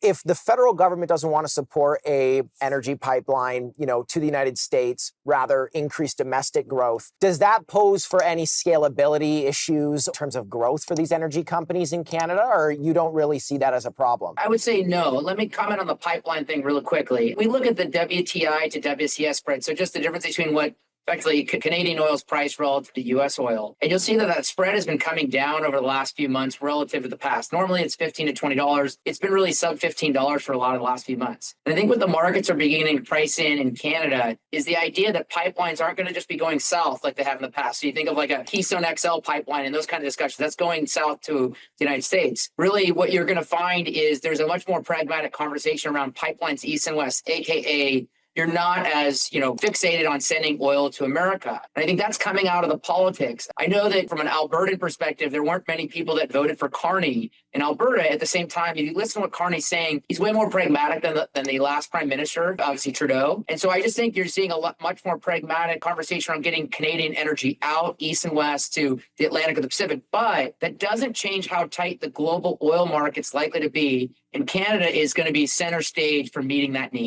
If the federal government doesn't want to support a energy pipeline, to the United States, rather increase domestic growth, does that pose for any scalability issues in terms of growth for these energy companies in Canada, or you don't really see that as a problem? I would say no. Let me comment on the pipeline thing really quickly. We look at the WTI to WCS spread, so just the difference between what effectively Canadian oil's price relative to U.S. oil. And you'll see that spread has been coming down over the last few months relative to the past. Normally it's $15 to $20. It's been really sub $15 for a lot of the last few months. And I think what the markets are beginning to price in Canada is the idea that pipelines aren't going to just be going south like they have in the past. So you think of like a Keystone XL pipeline and those kind of discussions, that's going south to the United States. Really what you're going to find is there's a much more pragmatic conversation around pipelines east and west, AKA you're not as, fixated on sending oil to America. And I think that's coming out of the politics. I know that from an Albertan perspective, there weren't many people that voted for Carney in Alberta. At the same time, if you listen to what Carney's saying, he's way more pragmatic than the last prime minister, obviously Trudeau. And so I just think you're seeing much more pragmatic conversation around getting Canadian energy out east and west to the Atlantic or the Pacific. But that doesn't change how tight the global oil market's likely to be. And Canada is going to be center stage for meeting that need.